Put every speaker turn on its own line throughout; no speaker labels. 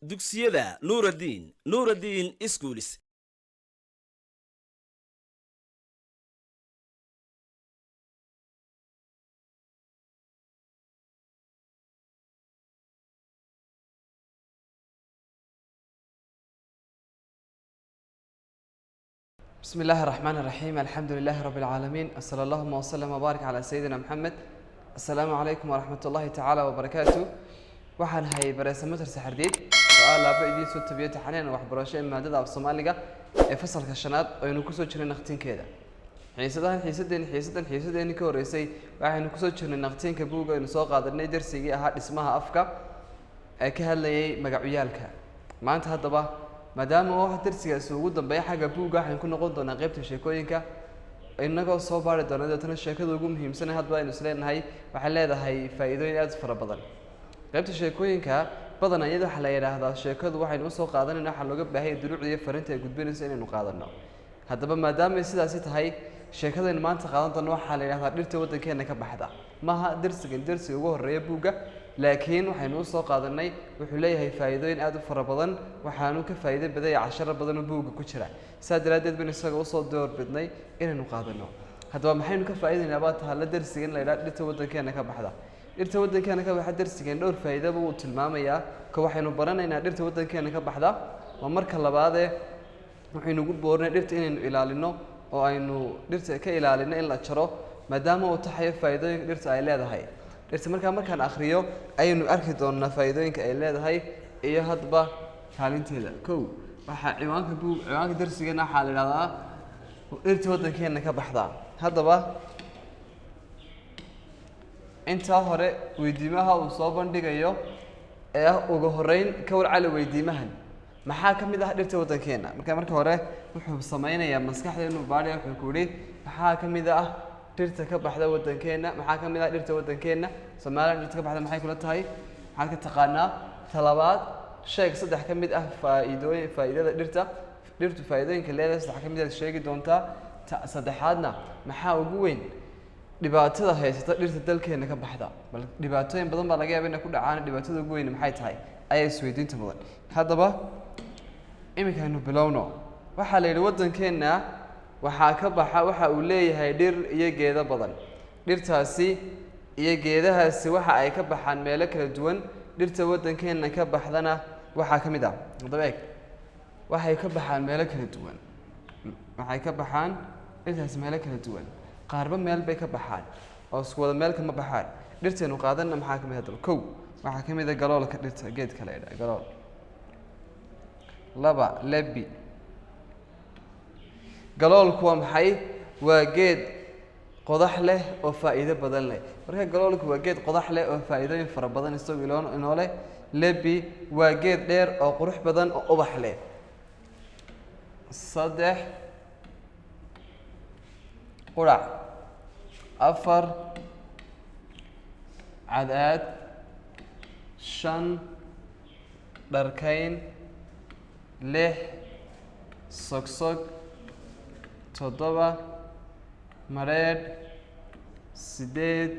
dugsiyada nuuraddiin iskuulis.
بسم الله الرحمن الرحيم الحمد لله رب العالمين صلى اللهم وسلم وبارك على سيدنا محمد. السلام عليكم ورحمة الله تعالى وبركاته. waxaan hay bareysamo saxardiid oo laaba idin soo tabiyo taxaneen wax barasho maadada af Soomaaliga ee fasalka shanaad oo aynu ku soo jirnay naqtinkeeda. xiisadeen ka horeysay waxaynu ku soo jirnay naqtinka buuga aynu soo qaadanay darsigii ahaa dhismaha afka ee ka hadlayay magacyaalka. maanta haddaba maadaama oo darsigaas ugu dambeeyay xagga buuga waxaan ku noqon doonaa qaybta sheekooyinka inagoo soo baari doona dadna sheekada ugu muhiimsan hadba aynu isleenahay waxay leedahay faa'iidooyin aad fara badan. qaybta sheekooyinka badan ayada waxa la yiraahdaa sheekadu waxaynu soo qaadanaynaa waxa looga baahay duruucda iyo fariinta ay gudbinayso inaynu qaadano. haddaba maadaama ay sidaas tahay sheekadeen maanta qaadan doona waxa la yiraahdaa dhirta wadankeena ka baxda maaha darsiga ugu horeeya buuga laakiin waxaynu soo qaadanay wuxuu leeyahay faa'iidooyin aad u fara badan waxaanu ka faa'iido badan casharo badan oo buuga ku jira saadaradeed baan isaga u soo doorbidnay inaynu qaadano. haddaba maxaynu ka faa'iideynaa baa tahay darsiga in la yiraahdo dhirta wadankeena ka baxda. dhirta wadankeena ka baxda darsigan dhowr faa'iido uu tilmaamayaa ka waxaynu baranaynaa dhirta wadankeena ka baxda waa marka labaad ee waxaynu ugu boornay dhirta inaynu ilaalino oo aynu dhirta ka ilaalino in la jaro maadaama uu tahay faa'iidooyin dhirta ay leedahay. dhirta markaan akhriyo aynu arki doonaa faa'iidooyinka ay leedahay iyo hadba kaalinteeda. waxa ciwaanka darsigeena waxa la yiraahdaa dhirta wadankeena ka baxda. haddaba inta hore weydiimaha uu soo bandhigayo ee ugu horeyn ka warcali weydiimahan maxaa ka mid ah dhirta wadankeena. marka hore wuxuu sameynayaa maskaxda inuu baariyo wuxuu ku yiri maxaa ka mid ah dhirta ka baxda wadankeena maxaa ka mid ah dhirta wadankeena Soomaaliya dhirta ka baxda maxay kula tahay maxaad ka taqaanaa. talabaad sheeg saddex ka mid ah faa'iidada dhirtu faa'iidooyinka leedahay saddex ka mid ah sheegi doontaa. saddexaadna maxaa ugu weyn dhibaatada haysata dhirta dalkeena ka baxda bal dhibaatooyin badan baa laga yaabaa inay ku dhacaan dhibaatada ugu weyn maxay tahay ayay isweydiinta mudan. haddaba imikaanu bilowno waxa la yiri wadankeena waxa ka baxa waxa uu leeyahay dhir iyo geedo badan. dhirtaasi iyo geedahaasi waxa ay ka baxaan meelo kala duwan. dhirta wadankeena ka baxdana waxa ka mid ah haddaba waxay ka baxaan meelo kala duwan dhirtaasi meelo kala duwan qaarba meel bay ka baxaan oo isku wada meel kama baxaan. dhirteenu qaadanna maxaa ka mid ah haddaba waxaa ka mid ah galoolka dhirta geedka la yiraahdo galool. laba lebi galoolku waa maxay waa geed qodax leh oo faa'iido badan leh. marka galoolku waa geed qodax leh oo faa'iidooyin fara badan isagoo inoo leh. lebi waa geed dheer oo qurux badan oo ubax leh. saddex qurac. afar cadaad. shan dharkayn. lix sogsog. toddoba mareedh. sideed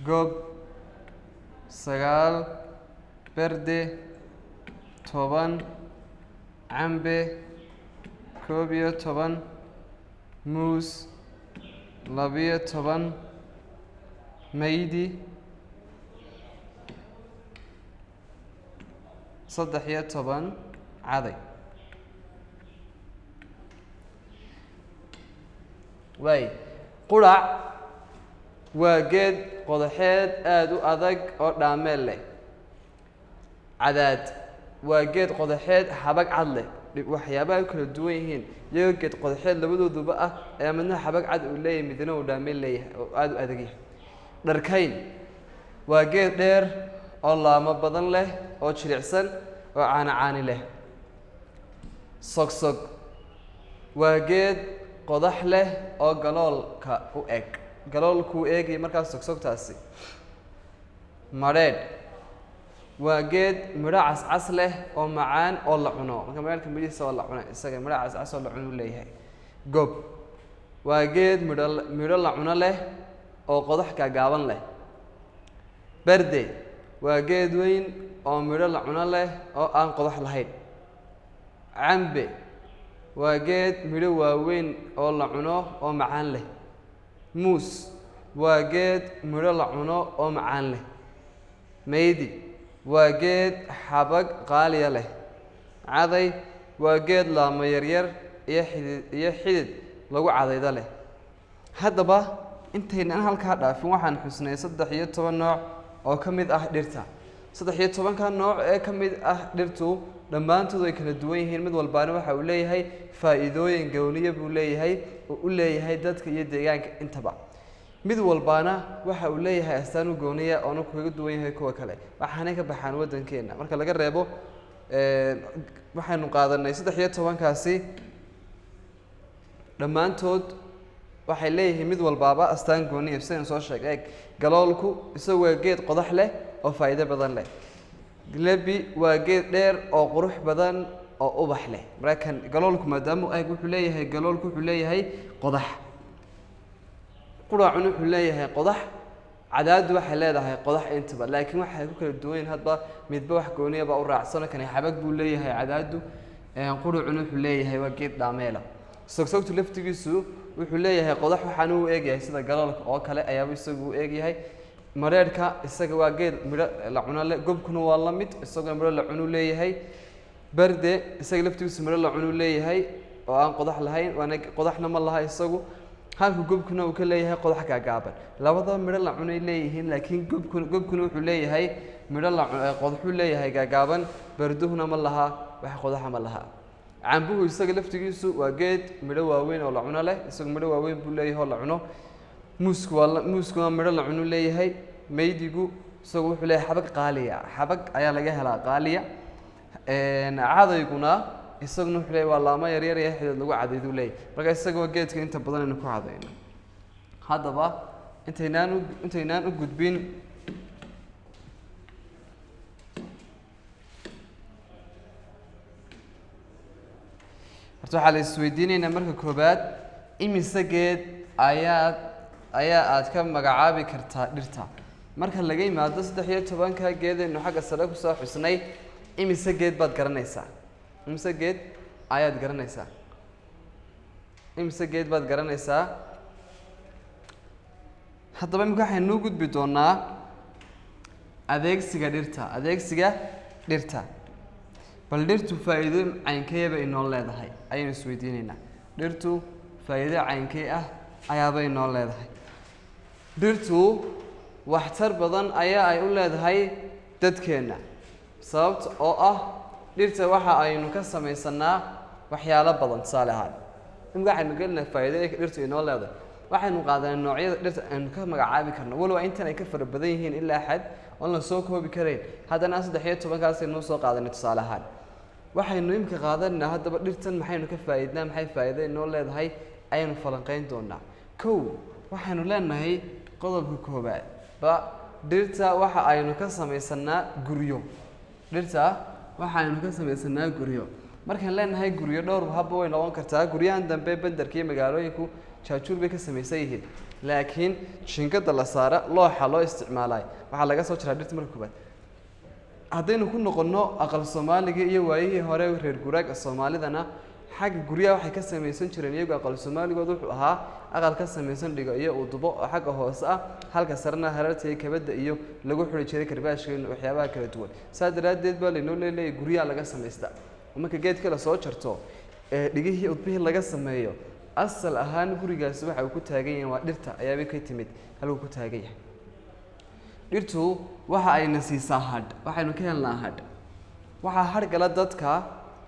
gob. sagaal berde. toban cambe. koob iyo toban muus. labiyo toban maydi. saddex iyo toban caday. qurac waa geed qodaxeed aad u adag oo dhaameel leh. cadaad waa geed qodaxeed xabag cad leh. waxyaabaha kala duwan yihiin iyagoo geed qodaxeed labadooduba ah ee midna xabag cad uu leeyahay midna uu dhaameel leeyahay oo aad u adag yahay. dharkayn waa geed dheer oo laamo badan leh oo jilicsan oo caani leh. sogsog waa geed qodax leh oo galoolka u eg galoolku eegay markaas sogsogtaasi. mareedh waa geed midho cas leh oo macaan oo la cuno marka meelka midhiisa oo la cuno isaga midho cas oo la cuno leeyahay. gob waa geed midho la cuno leh oo qodax ka gaaban leh. berde waa geed weyn oo midho la cuno leh oo aan qodax lahayn. cambe waa geed midho waaweyn oo la cuno oo macaan leh. muus waa geed midho la cuno oo macaan leh. maydi waa geed xabag qaaliya leh. caday waa geed laamo yaryar iyo xidid lagu cadayda leh. haddaba intaynan halkaa dhaafin waxaan xusnay 13 nooc oo ka mid ah dhirta. 13 nooc ee ka mid ah dhirtu dhammaantood ay kala duwan yihiin, mid walbaana waxa uu leeyahay faa'iidooyin gooniya buu leeyahay oo u leeyahay dadka iyo deegaanka intaba. mid walbaana waxa uu leeyahay astaan u gooniya oo kaga duwan yahay kuwa kale, waxaanay ka baxaan waddankeena. marka laga reebo waxaanu qaadanay 13kaasi dhammaantood waxay leeyihiin mid walbaaba astaan gooniya sidaan soo sheegay. galoolku isagu waa geed qodax leh oo faa'iido badan leh. lebi waa geed dheer oo qurux badan oo ubax leh. markan galoolku maadaama wuxuu leeyahay qodax. quraacuna wuxuu leeyahay qodax. cadaadu waxay leedahay qodax intaba, laakiin waxay ku kala duwan yihiin hadba midba wax gooniya u raacsan. kan xabag buu leeyahay cadaadu. quraacuna wuxuu leeyahay waa geed dhaameela. sogsogtu laftigiisu wuxuu leeyahay qodax, waxaana uu eegyahay sida galoolka oo kale ayaaba isagu u eegyahay. mareerka isaga waa geed midho la cuno leh. gobkuna waa la mid, isaguna midho la cuno leeyahay. barde isaga laftigiisu midho la cuno leeyahay oo aan qodax lahayn, waana qodaxna ma laha isagu. halka gobkuna uu ka leeyahay qodax gaagaaban. labadaba midho la cunay leeyihiin, laakiin gobkuna wuxuu leeyahay midho qodaxuu leeyahay gaagaaban. barduhuna ma laha wax qodaxa ma laha. cambuhu isaga laftigiisu waa geed midho waaweyn oo la cuno leh. isagu midho waaweyn buu leeyahay oo la cuno. muuskuna midho la cuno leeyahay. maydigu isagu wuxuu leeyahay xabag qaaliya. xabag ayaa laga helaa qaaliya. cadayguna isaguna wuxuu leeyahay waa laamo yaryar iyo xidid lagu cadaydu leeyahay. marka isaga waa geedka inta badan aynu ku cadayno. haddaba intaynaan u gudbin waxaa la isweydiinaynaa marka koobaad, imise geed ayaa aad ka magacaabi kartaa dhirta? marka laga yimaado 13ka geed aynu xagga sare kusoo xusnay, imise geed baad garanaysaa? imise geed ayaad garanaysaa? imise geed baad garanaysaa? haddaba imika waxaynu u gudbi doonaa adeegsiga dhirta. bal dhirtu faa'iido caynkeeba inoo leedahay ayaynu isweydiinaynaa. dhirtu faa'iido caynkee ah ayaaba inoo leedahay? dhirtu waxtar badan ayaa ay u leedahay dadkeenna, sababta oo ah dhirta waxa aynu ka samaysanaa waxyaalo badan. tusaale ahaan imika waxaynu gelinahay faa'iido ay dhirtu inoo leedahay. waxaynu qaadanay noocyada dhirta aynu ka magacaabi karno, walow intan ay ka fara badan yihiin ilaa xad oon la soo koobi karayn. haddana 13kaas aynu soo qaadanay tusaale ahaan. waxaynu imika qaadanaa haddaba dhirtan maxaynu ka faa'iidnaa, maxay faa'iido inoo leedahay ayaynu falanqayn doonaa. kow waxaynu leenahay qodobka koobaad dhirta waxa aynu ka samaysanaa guryo. markaan leenahay guryo dhowr habba way noqon kartaa. guryahan dambe bandarka iyo magaalooyinku jaajuur bay ka samaysan yihiin, laakiin jinkada la saara looxa loo isticmaalayo waxaa laga soo jiraa dhirta marka koobaad. haddaynu ku noqonno aqal Soomaaliga iyo waayihii hore reer guraaga Soomaalidana, xagga guryaha waxay ka samaysan jireen iyagu aqal Soomaaligood wuxuu ahaa aqal ka samaysan dhigo iyo udubo oo xagga hoose ah, halka sarena hararta iyo kabada iyo lagu xiri jiray karbaashka iyo waxyaabaha kala duwan. saa daraadeed baa laynoo leeyahay guryaha laga samaysta. marka geedka la soo jarto dhigihii udbihii laga sameeyo, asal ahaan gurigaasi waxa uu ku taagan yahay waa dhirta ayaaba ka timid halku ku taagan yahay. dhirtu waxa ayna siisaa hadh. waxaynu ka helnaa hadh. waxaa hargala dadka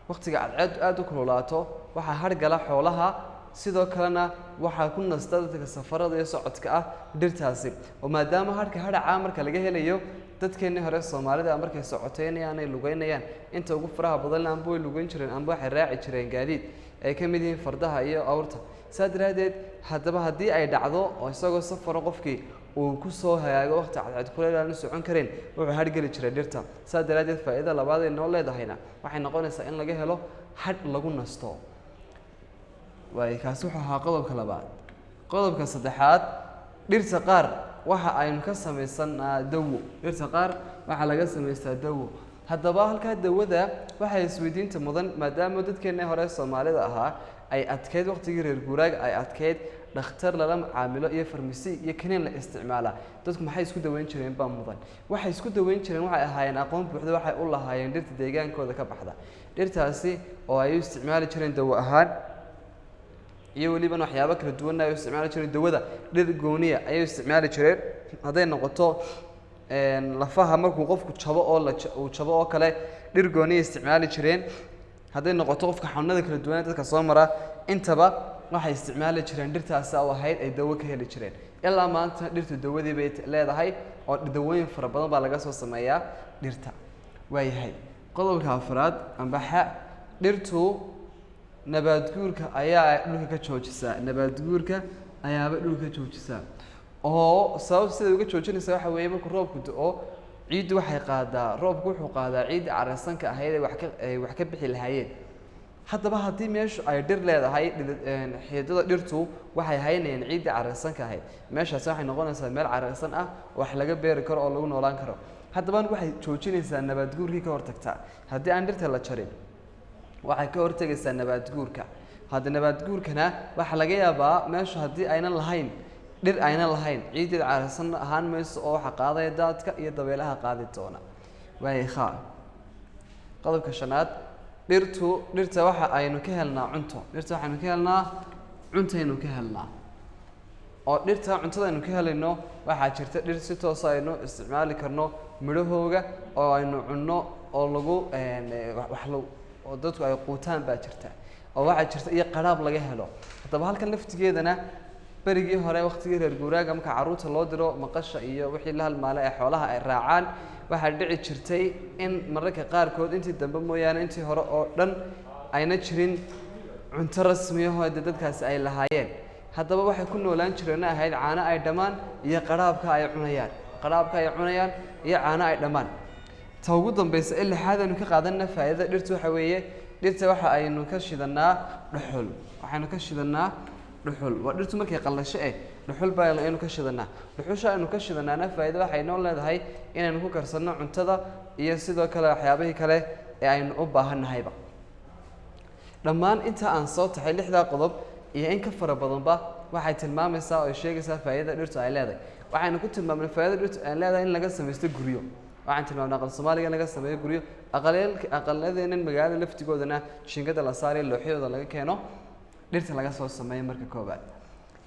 waqtiga cadceed aad u kululaato, waxaa hargala xoolaha, sidoo kalena waxaa ku nasta dadka safarada iyo socodka ah dhirtaasi. oo maadaama hadhka hadhaca marka laga helayo, dadkeenii hore Soomaalida markay socoteynayaan ay lugeynayaan, inta ugu faraha badan amba way lugeyn jireen amba waxay raaci jireen gaadiid ay ka mid yihiin fardaha iyo awrta. saa daraadeed haddaba haddii ay dhacdo oo isagoo safaro qofkii uu ku soo hagaago waqti cadceed kuleel aan socon karin, wuxuu hadhgeli jiray dhirta. saa daraadeed faa'iidada labaad ee noo leedahayna waxay noqonaysaa in laga helo hadh lagu nasto. kaasi wuxuu ahaa qodobka labaad. qodobka saddexaad, dhirta qaar waxa aynu ka samaysanaa dawo dhirta qaar waxa laga samaystaa dawo haddaba halkaa dawada waxay isweydiinta mudan maadaama dadkeena hore Soomaalida ahaa ay adkeyd waqtigii reer guuraaga ay adkeyd dhakhtar lala macaamilo iyo farmasi iyo kaniin la isticmaala dadku maxay isku daweyn jireen baa mudan waxay isku daweyn jireen waxay ahaayeen aqoon buuxda waxay u lahaayeen dhirta deegaankooda ka baxda dhirtaasi oo ay u isticmaali jireen dawo ahaan iyo waliba waxyaabo kala duwan ay u isticmaali jireen dawada dhir gooniya ay u isticmaali jireen haday noqoto lafaha markuu qofku jabo oo uu jabo oo kale dhir gooniya isticmaali jireen haday noqoto qofka xanuunada kala duwan dadka soo mara intaba waxay isticmaali jireen dhirtaas oo ahayd ay dawo ka heli jireen ilaa maanta dhirtu dawadii bay leedahay oo dawooyin fara badan baa laga soo sameeyaa dhirta waayahay qodobka afraad ambaxa dhirtu nabaad guurka ayaa dhulka ka joojisa nabaad guurka ayaaba dhulka ka joojisa oo sabab sida uga joojinaysa waxa weeye markuu roobku da'o ciiddu waxay qaadaa roobku wuxuu qaadaa ciid caraysanka ahayd ay wax ka bixi lahaayeen haddaba haddii meeshu ay dhir leedahay xididada dhirtu waxay haynayaan ciidda caraysanka ahayd meeshaas waxay noqonaysaa meel caraysan ah wax laga beeri karo oo lagu noolaan karo haddaba waxay joojinaysaa nabaad guurkii ka hortagtaa haddii aan dhirta la jarin waxay ka hortagaysaa nabaad guurka hadda nabaad guurkana waxa laga yaabaa meeshu haddii aynan lahayn dhir aynan lahayn ciideed caraysan ahaan mayso oo waxa qaadaya daadka iyo dabeelaha qaadi doona waayha qodobka shanaad dhirta waxa aynu ka helnaa cunto dhirta waxaynu ka helnaa cuntaynu ka helnaa oo dhirta cuntada aynu ka helayno waxaa jirta dhir si toos ah aynu isticmaali karno midhahooga oo aynu cunno oo lagu oo dadku ay quutaan baa jirta oo waxaa jirta iyo qaraab laga helo haddaba halkan laftigeedana berigii hore waqtigii reer guuraaga marka caruurta loo diro maqasha iyo wixii la halmaalay ee xoolaha ay raacaan waxaa dhici jirtay in mararka qaarkood intii dambe mooyaane intii hore oo dhan ayna jirin cunto rasmi ah oo dadkaasi ay lahaayeen haddaba waxay ku noolaan jireen ahayd caano ay dhamaan iyo qaraabka ay cunayaan iyo caano ay dhamaan ta ugu dambaysa in lixaad aynu ka qaadanna faa'iidada dhirta waxa weeye dhirta waxa aynu ka shidanaa dhuxul waxaynu ka shidanaa dhuxul waa dhirtu markay qallasho dhuxul baa aynu ka shidanaa dhuxusha aynu ka shidanaana faa'iido waxay noo leedahay inaynu ku karsanno cuntada iyo sidoo kale waxyaabihii kale ee aynu u baahannahayba dhammaan inta aan soo taxay lixdaa qodob iyo in ka fara badanba waxay tilmaamaysaa oo sheegaysaa faa'iidada dhirtu ay leedahay waxaynu ku tilmaamnay faa'iidada dhirtu ay leedahay in laga samaysto guryo waxaan tilmaamnay aqal Soomaaliga in laga sameeyo guryo aqaladeena magaalada laftigoodana shingada la saaro looxyada laga keeno dhirta laga soo sameeyo marka koobaad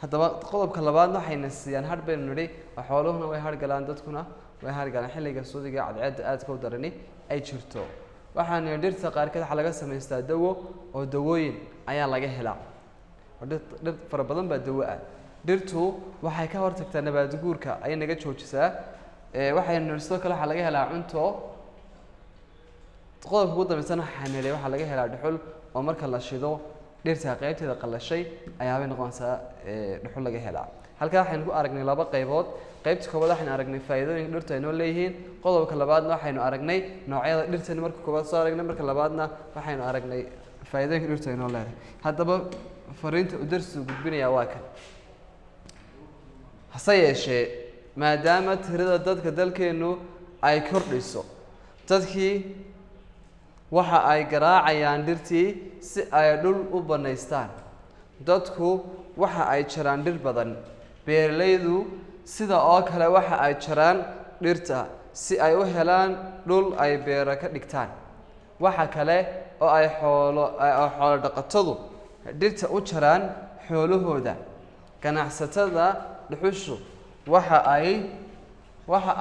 haddaba qodobka labaad waxayna siiyaan har baynu nidhi xooluhuna way har galaan dadkuna way har galaan xilliga suudiga cadceedda aadka u darani ay jirto waxaan dhirta qaarkeed waxa laga samaystaa dawo oo dawooyin ayaa laga helaa dhir fara badan baa dawo ah dhirtu waxay ka hortagtaa nabaad guurka ay naga joojisaa waxaynu sidoo kale waxa laga helaa cunto qodobka ugu dambeysana waxa laga helaa dhuxul oo marka la shido dhirta qaybteeda qallashay ayaabay noqonaysaa dhuxul laga helaa halkaa waxaynu ku aragnay laba qaybood qaybta koowaad waxaynu aragnay faa'iidooyinka dhirtu ay noo leeyihiin qodobka labaadna waxaynu aragnay noocyada dhirtan marka koowaad soo aragnay marka labaadna waxaynu aragnay faa'iidooyinka dhirtu ay noo leedahay haddaba fariinta uu darsigu gudbinayaa waa kan hase yeeshee maadaama tirada dadka dalkeenu ay kordhiso dadkii waxa ay garaacayaan dhirtii si ay dhul u banaystaan dadku waxa ay jaraan dhir badan beeralaydu sida oo kale waxa ay jaraan dhirta si ay u helaan dhul ay beero ka dhigtaan waxa kale oo ay xoolo dhaqatadu dhirta u jaraan xoolahooda ganacsatada dhuxushu waxa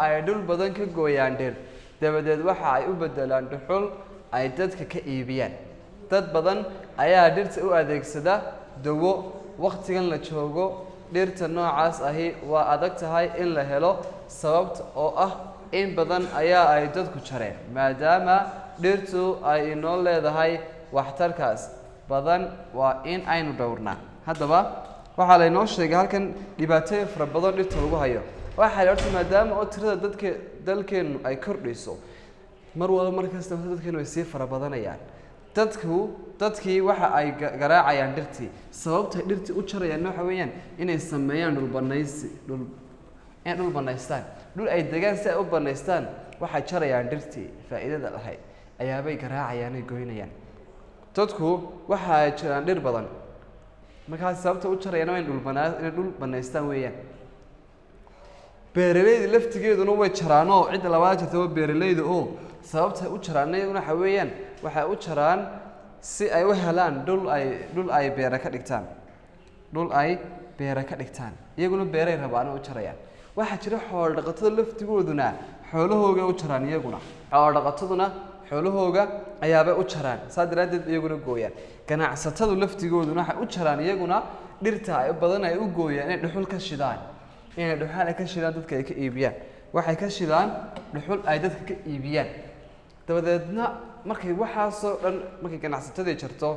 ay dhul badan ka gooyaan dhir dabadeed waxa ay u bedelaan dhuxul ay dadka ka iibiyaan dad badan ayaa dhirta u adeegsada dawo waqtigan la joogo dhirta noocaas ahi waa adag tahay in la helo sababta oo ah in badan ayaa ay dadku jareen maadaama dhirtu ay inoo leedahay waxtarkaas badan waa in aynu dhowrnaa haddaba waxaa laynoo sheegay halkan dhibaatooyin fara badan dhirta lagu hayo waxaa la horta maadaama oo tirada dalkeenu ay kordhayso mar walba markasta dadkeenu ay sii fara badanayaan dadkii waxa ay garaacayaan dhirtii sababta dhirtii u jarayaan waxa weeyaan inay sameeyaan dhul inay dhul banaystaan dhul ay degaan si ay u banaystaan waxay jarayaan dhirtii faa'iidada lahayd ayaabay garaacayaan ay goynayaan dadku waxa ay jiraan dhir badan markaas sababta u jarayaan waa inay dhul banaystaan weeyaan beeralayda laftigeeduna way jaraanoo cidda labaad jirta waa beeralayda oo sababta u jaraan waxa weeyaan waxay u jaraan si ay u helaan dhul ay beera ka dhigtaan iyaguna beeray rabaan u jarayaan waxaa jira xoolo dhaqatada laftigooduna xoolahooga u jaraan iyaguna xoolo dhaqataduna xoolahooga ayaabay u jaraan saa daraadeed iyaguna gooyaan ganacsatadu laftigooduna waxay u jaraan iyaguna dhirta ay badan ay u gooyaan inay dhuxul ka shidaan dadka ay ka iibiyaan waxay ka shidaan dhuxul ay dadka ka iibiyaan dabadeedna markay waxaasoo dhan markay ganacsatadii jarto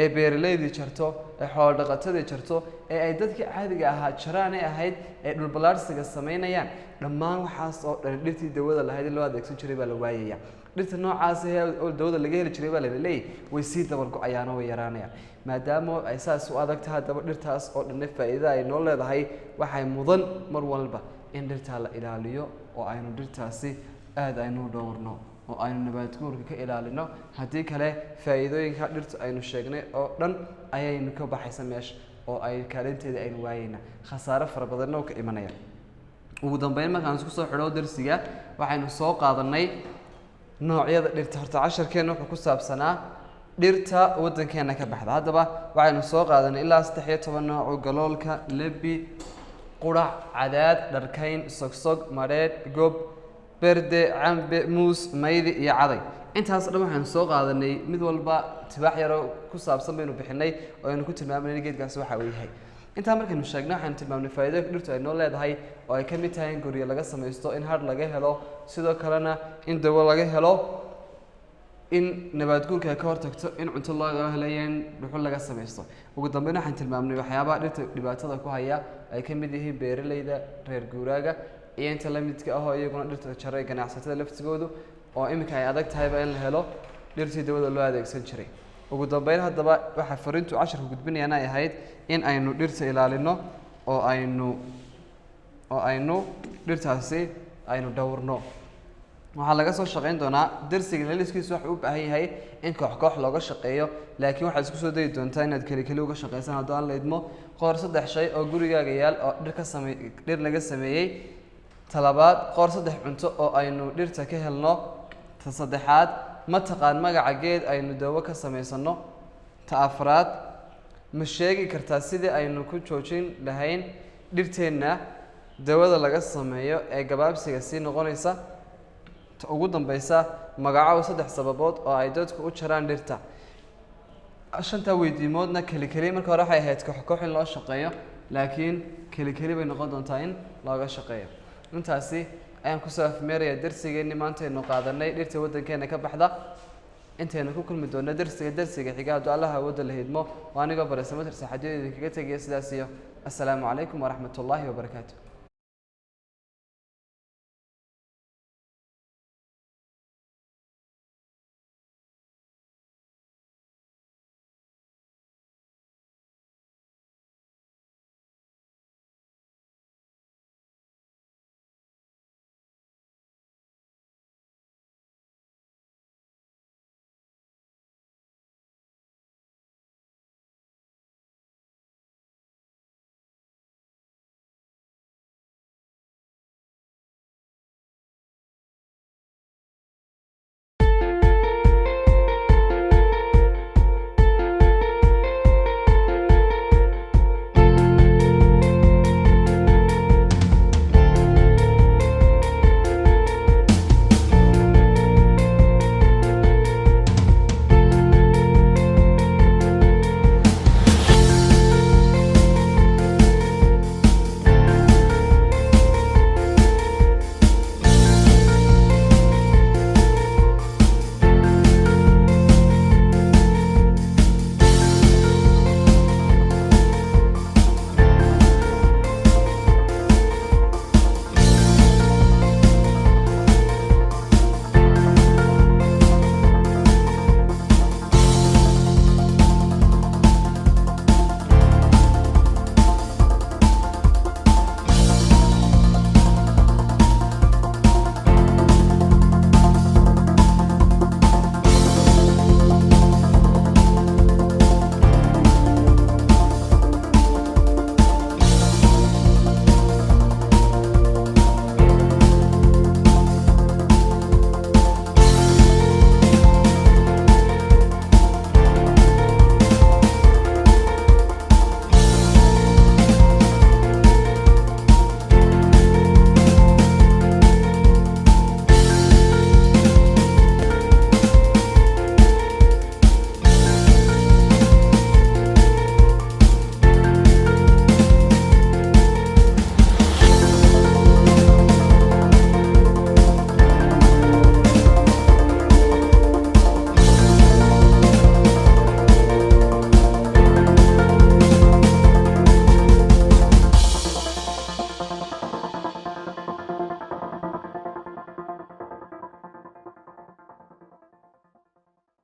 ee beeralaydii jarto ee xoolo dhaqatadii jarto ee ay dadkii caadiga ahaa jaraanay ahayd ee dhulbalaadhsiga samaynayaan dhammaan waxaas oo dhan dhirtii dawada lahayd in loo adeegsan jiray baa la waayaya dhirta noocaas oo dawada laga heli jiray baa la leeyahay way sii dabar go-ayaano way yaraanayaan maadaama ay saas u adag tahay haddaba dhirtaas oo dhanna faa'iida ay noo leedahay waxay mudan mar walba in dhirtaa la ilaaliyo oo aynu dhirtaasi aada aynu dhowrno oo aynu nabaadguurka ka ilaalino haddii kale faa'iidooyinka dhirta aynu sheegnay oo dhan ayaynu ka baxaysa meesha oo ay kaalinteeda aynu waayeyna khasaare fara badanna oo ka imanaya ugu dambeyn markaan isku soo xidho darsiga waxaynu soo qaadanay noocyada dhirta horta casharkeena wuxuu ku saabsanaa dhirta waddankeena ka baxda haddaba waxaynu soo qaadanay ilaa 13 nooc oo galoolka lebi qurac cadaad dharkayn sogsog mareed gob berde cambe muus maydi iyo caday intaas dhan waxaan soo qaadanay mid walba tibaax yar oo ku saabsan baynu bixinay oo aynu ku tilmaamayay geedkaas waxa uu yahay intaa markaynu sheegnay waxaan tilmaamnay faa'iidooyinka dhirtu ay noo leedahay oo ay ka mid tahay in guryo laga samaysto in hadh laga helo sidoo kalena in dawo laga helo in nabaadguurka ay ka hortagto in cunto loo helayo in dhuxul laga samaysto ugu dambeyn waxaan tilmaamnay waxyaabaha dhirta dhibaatada ku haya ay ka mid yihiin beeralayda reer guuraaga iyo inta la midka ah oo iyaguna dhirta jaray ganacsatada laftigoodu oo iminka ay adag tahayba in la helo dhirtii dawada loo adeegsan jiray ugu dambeyn haddaba waxa fariintu casharka gudbinayana ay ahayd in aynu dhirta ilaalino oo aynu dhirtaasi aynu dhowrno waxaa laga soo shaqayn doonaa darsiga leeliskiisu waxa u baahan yahay in koox looga shaqeeyo laakiin waxaad isku soo dayi doontaa inaad keli uga shaqaysan haddii aan la idmo qoor 3 shay oo gurigaaga yaal oo dhir laga sameeyey talabaad qoor 3 cunto oo aynu dhirta ka helno ta saddexaad ma taqaan magaca geed aynu dawo ka samaysano ta afraad ma sheegi kartaa sidii aynu ku joojin lahayn dhirteenna dawada laga sameeyo ee gabaabsiga sii noqonaysa ta ugu dambaysa magaco 3 sababood oo ay dadku u jaraan dhirta shanta weydiimoodna keli marka hore waxay ahayd koox in loo shaqeeyo laakiin keli bay noqon doontaa in looga shaqeeyo intaasi ayaan kusoo afmeeraya darsigeennii maanta aynu qaadanay dhirta waddankeena ka baxda intaynu ku kulmi doona darsiga xiga hadduu allaha awoodda la hidmo waa anigoo baresamatir saxaadiyo idinkaga tegaya sidaas iyo assalaamu calaykum waraxmatullaahi wabarakaatu